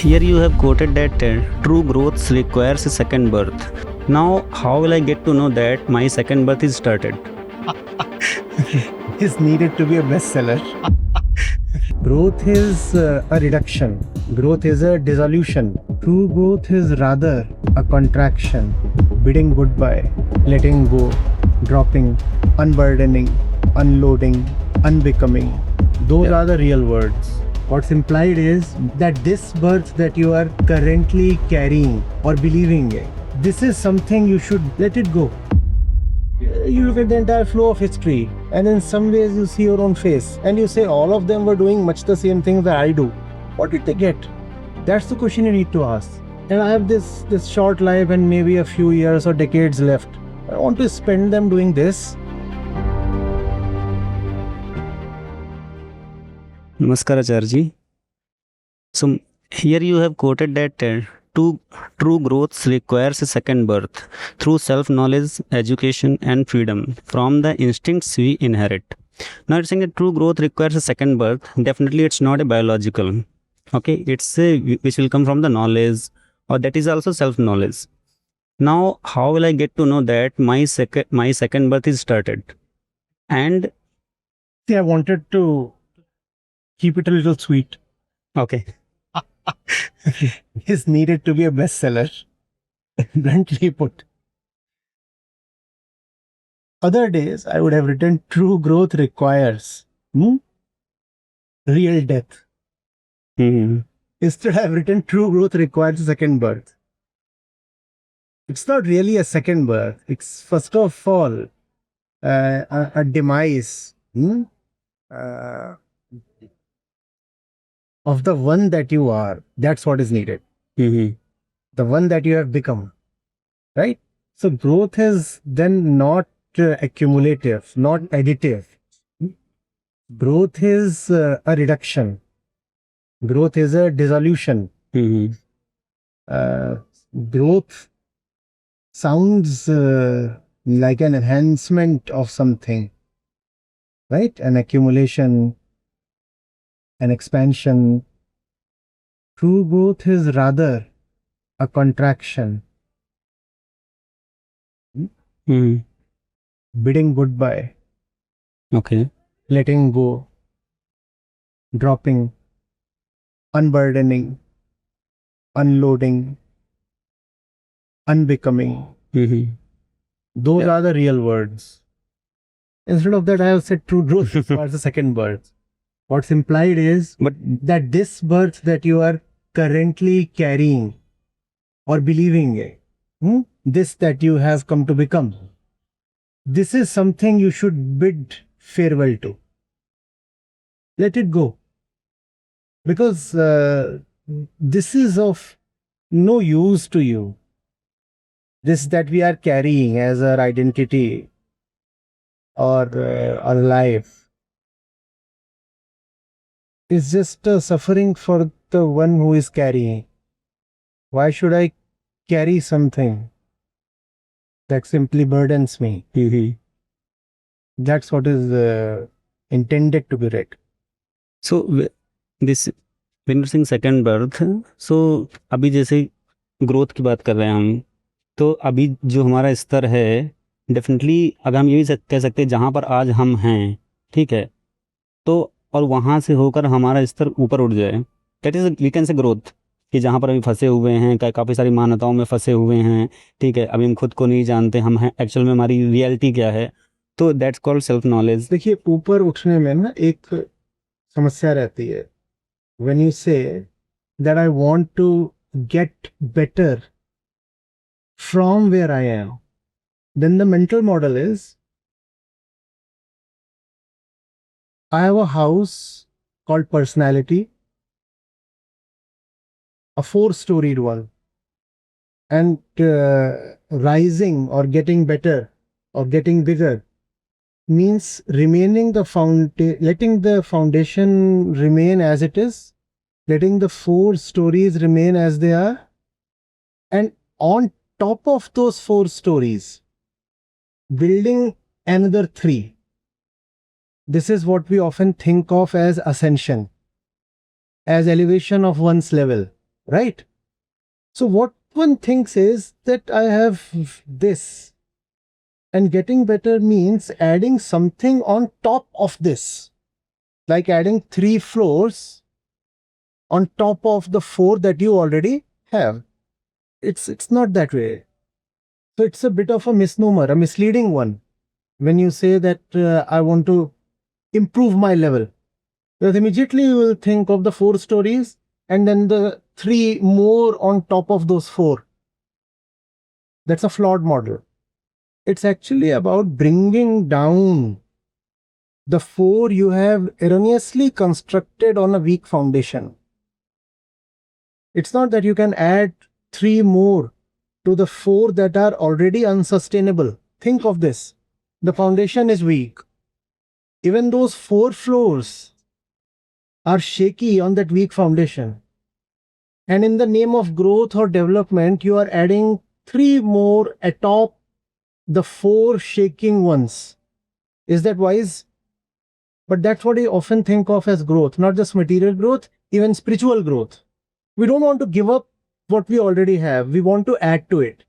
Here you have quoted that true growth requires a second birth. Now, how will I get to know that my second birth is started? Is needed to be a bestseller. Growth is a reduction. Growth is a dissolution. True growth is rather a contraction. Bidding goodbye, letting go, dropping, unburdening, unloading, unbecoming. Those are the real words. What's implied is that this birth that you are currently carrying or believing in, this is something you should let it go. You look at the entire flow of history, and in some ways you see your own face, and you say all of them were doing much the same thing that I do. What did they get? That's the question you need to ask. And I have this short life and maybe a few years or decades left. I want to spend them doing this. Namaskar, Acharya Ji. So, here you have quoted that true growth requires a second birth through self-knowledge, education and freedom from the instincts we inherit. Now, it's saying that true growth requires a second birth. Definitely, it's not a biological. Okay, it's which will come from the knowledge, or that is also self-knowledge. Now, how will I get to know that my second birth is started? And See, I wanted to keep it a little sweet. okay. Is needed to be a bestseller. Bluntly put. Other days, I would have written true growth requires real death. Instead, I've written true growth requires a second birth. It's not really a second birth. It's first of all a demise of the one that you are. That's what is needed. The one that you have become. Right? So growth is then not accumulative, not additive. Growth is a reduction. Growth is a dissolution. Growth sounds like an enhancement of something, right? An accumulation, an expansion. True growth is rather a contraction. Bidding goodbye, Okay. letting go, dropping, unburdening, unloading, unbecoming. Those are the real words. Instead of that, I have said true growth requires a second birth. What's implied is that this birth that you are currently carrying or believing in, this that you have come to become, this is something you should bid farewell to. Let it go. Because this is of no use to you. This that we are carrying as our identity or our life is just a suffering for the one who is carrying. Why should I carry something that simply burdens me? That's what is intended to be read. So this when you're saying second birth, so अभी जैसे growth की बात कर रहे हैं हम, तो अभी जो हमारा स्तर है, डेफिनेटली अगर हम यही कह सकते हैं जहाँ पर आज हम हैं, ठीक है, तो और वहाँ से होकर हमारा स्तर ऊपर उठ जाए, that is we can say growth, कि जहाँ पर अभी फंसे हुए हैं, काफ़ी सारी मान्यताओं में फंसे हुए हैं, ठीक है, अभी हम खुद को नहीं जानते हम हैं एक्चुअल में हमारी रियलिटी क्या है, तो दैट्स कॉल्ड सेल्फ नॉलेज. देखिए, ऊपर उठने में ना एक समस्या रहती है. When you say that I want to get better from where I am, then the mental model is I have a house called personality, a 4-storied one, and rising or getting better or getting bigger means remaining letting the foundation remain as it is, letting the 4 stories remain as they are, and on top of those 4 stories, building another 3. This is what we often think of as ascension, as elevation of one's level. right? So what one thinks is that I have this, and getting better means adding something on top of this, like adding 3 floors on top of the 4 that you already have. It's not that way. So it's a bit of a misnomer, a misleading one, when you say that I want to improve my level. Because immediately you will think of the 4 stories and then the 3 more on top of those 4. That's a flawed model. It's actually about bringing down the 4 you have erroneously constructed on a weak foundation. It's not that you can add 3 more to the 4 that are already unsustainable. Think of this. The foundation is weak. Even those 4 floors are shaky on that weak foundation. And in the name of growth or development, you are adding 3 more atop the 4 shaking ones. Is that wise? But that's what I often think of as growth, not just material growth, even spiritual growth. We don't want to give up what we already have. We want to add to it.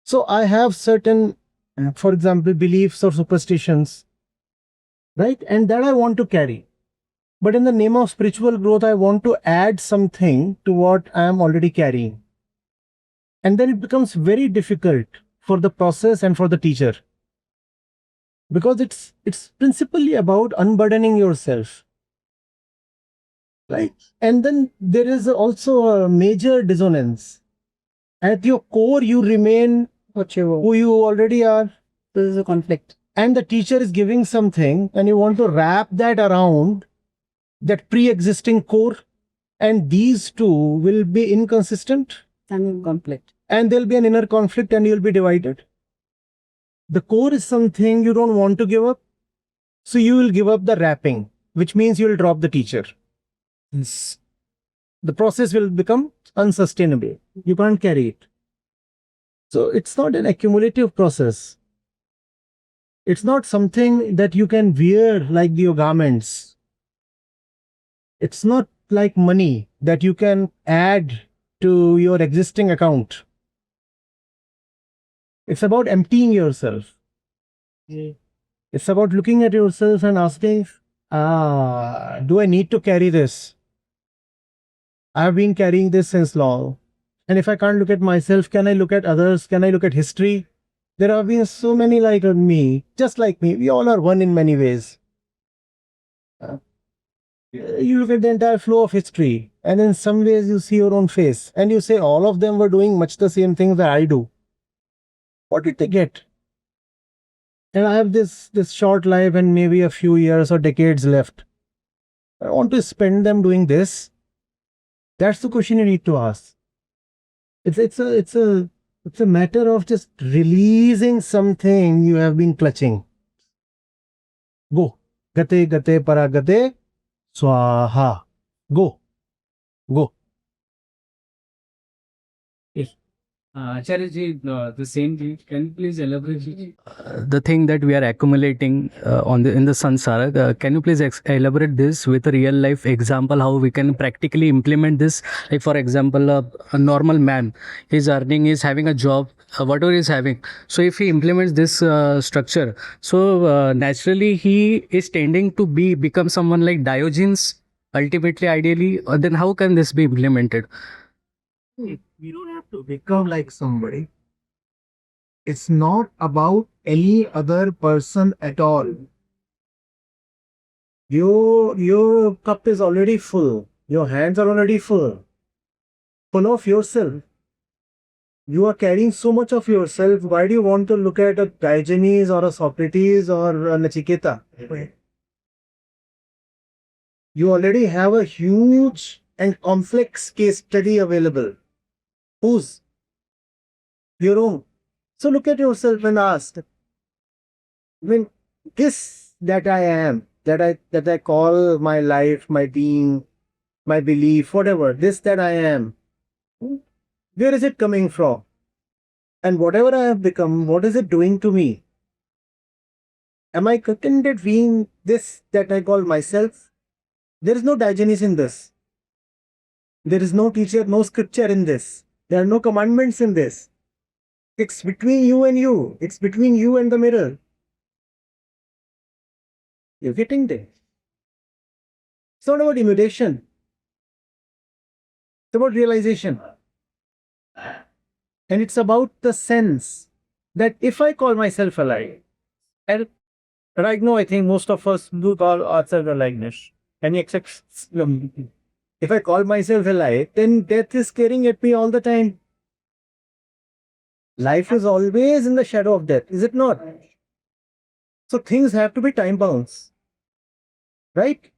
So I have certain, for example, beliefs or superstitions, right? And that I want to carry. But in the name of spiritual growth, I want to add something to what I am already carrying. And then it becomes very difficult for the process and for the teacher. Because it's principally about unburdening yourself. Right? And then there is also a major dissonance. At your core, you remain who you already are. There is a conflict. And the teacher is giving something, and you want to wrap that around that pre-existing core, and these two will be inconsistent. And conflict. And there'll be an inner conflict, and you'll be divided. The core is something you don't want to give up, so you will give up the wrapping, which means you will drop the teacher. The process will become unsustainable. You can't carry it. So it's not an accumulative process. It's not something that you can wear like your garments. It's not like money that you can add to your existing account. It's about emptying yourself. It's about looking at yourself and asking, do I need to carry this? I've been carrying this since long. And if I can't look at myself, can I look at others? Can I look at history? There have been so many like me, just like me. We all are one in many ways. You look at the entire flow of history, and in some ways you see your own face, and you say all of them were doing much the same things that I do. What did they get? And I have this short life and maybe a few years or decades left. I want to spend them doing this. That's the question you need to ask. It's a matter of just releasing something you have been clutching. Go. Gate gate paragate swaha. Go. Go. Acharya Ji, the same thing. Can you please elaborate? The thing that we are accumulating in the sansara, can you please elaborate this with a real life example, how we can practically implement this? Like for example, a normal man, he's earning, he's having a job, whatever he's having. So if he implements this structure, so naturally he is tending to become someone like Diogenes, ultimately, ideally. Then how can this be implemented? You don't have to become like somebody. It's not about any other person at all. Your cup is already full. Your hands are already full. Full of yourself. You are carrying so much of yourself. Why do you want to look at a Diogenes or a Socrates or a Nachiketa? You already have a huge and complex case study available. Whose? Your own. So look at yourself and ask, when this that I am, that I call my life, my being, my belief, whatever, this that I am, where is it coming from? And whatever I have become, what is it doing to me? Am I contented being this that I call myself? There is no Diogenes in this. There is no teacher, no scripture in this. There are no commandments in this. It's between you and you. It's between you and the mirror. You're getting there. It's not about imitation. It's about realization. And it's about the sense that if I call myself alive, and right now I think most of us do call ourselves aliveness. And except if I call myself alive, then death is staring at me all the time. Life is always in the shadow of death, is it not? So things have to be time bound. Right?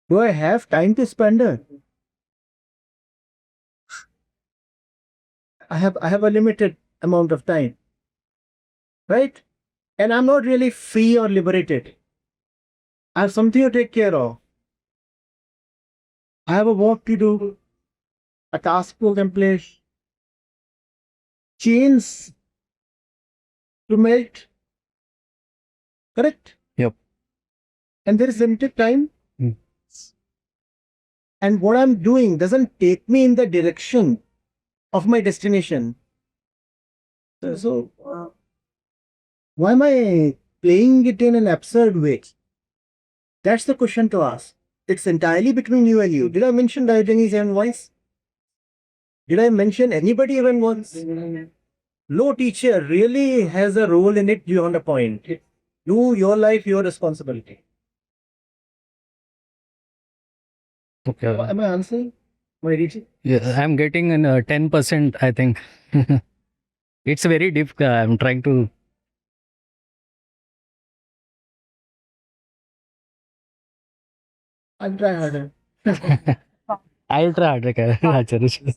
Do I have time to spend it? I have a limited amount of time. Right? And I'm not really free or liberated. I have something to take care of. I have a work to do, a task to accomplish, chains to melt. Correct? Yep. And there is limited time. Mm. And what I'm doing doesn't take me in the direction of my destination. So why am I playing it in an absurd way? That's the question to ask. It's entirely between you and you. Did I mention Diogenes even once? Did I mention anybody even once? No teacher really has a role in it beyond a point. Do your life your responsibility. Okay. Am I answering? Am I reaching? Yeah, I'm getting an 10%, I think. It's very deep. I'm trying to. I'll try harder. I'll try harder, Acharya Ji.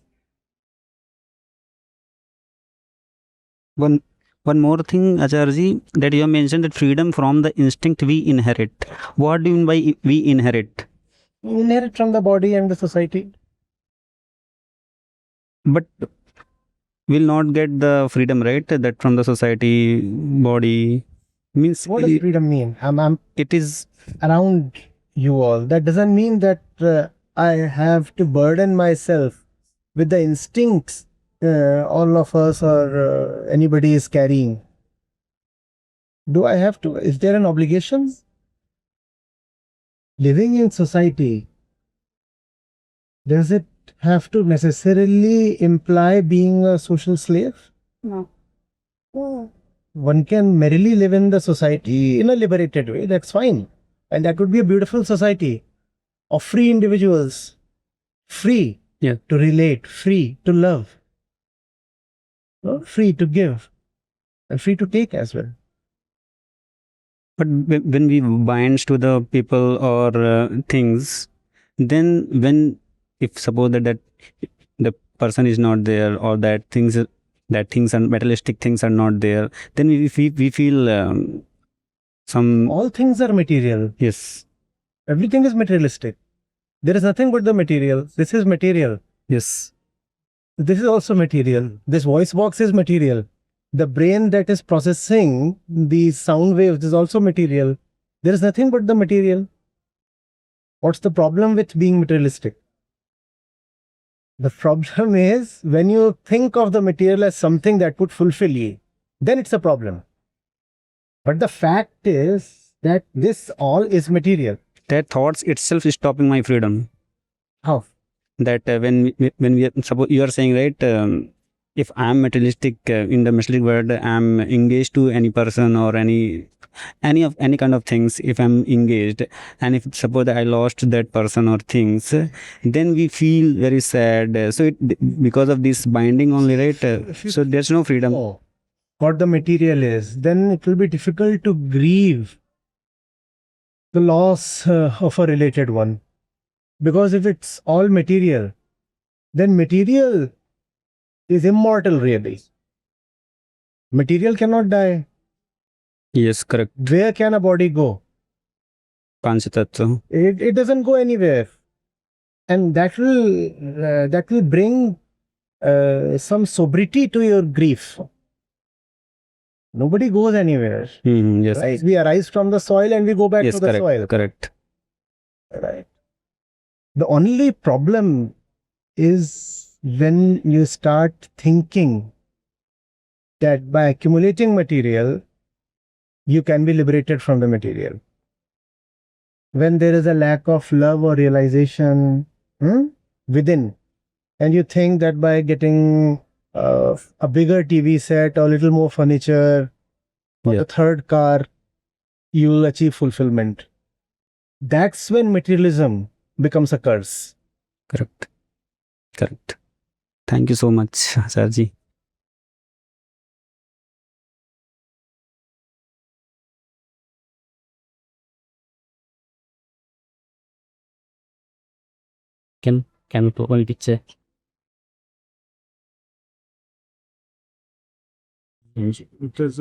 One more thing, Acharya Ji, that you have mentioned that freedom from the instinct we inherit. What do you mean by we inherit? We inherit from the body and the society. But will not get the freedom, right? That from the society, body means What does freedom mean? I'm it is around you all. That doesn't mean that I have to burden myself with the instincts all of us or anybody is carrying. Do I have to? Is there an obligation? Living in society, does it have to necessarily imply being a social slave? No. One can merrily live in the society in a liberated way. That's fine. And that would be a beautiful society of free individuals, free Yeah. to relate, free to love, free to give, and free to take as well. But when we binds to the people or things, then when if suppose that the person is not there or that things and materialistic things are not there, then we feel some All things are material. yes. Everything is materialistic. There is nothing but the material. This is material. Yes. This is also material. This voice box is material. The brain that is processing these sound waves is also material. There is nothing but the material. What's the problem with being materialistic? The problem is when you think of the material as something that would fulfill you, then it's a problem. But the fact is that this all is material. That thoughts itself is stopping my freedom. How? That when we suppose you are saying, right, if I am materialistic in the materialistic world, I am engaged to any person or any kind of things. If I am engaged, and if suppose I lost that person or things, then we feel very sad. So because of this binding only, right? So there's no freedom. Oh, what the material is, then it will be difficult to grieve the loss of a related one. Because if it's all material, then material is immortal really. Material cannot die. Yes, correct. Where can a body go? Panchatattva. It doesn't go anywhere. And that will bring some sobriety to your grief. Nobody goes anywhere. Yes. Right? We arise from the soil and we go back Yes, to the correct. soil. Correct. Right. The only problem is when you start thinking that by accumulating material, you can be liberated from the material. When there is a lack of love or realization within, and you think that by getting a bigger TV set or a little more furniture or Yeah. the third car, you will achieve fulfillment. That's when materialism becomes a curse. Correct. Correct. Thank you so much, Acharya Ji. Can we put one picture? It is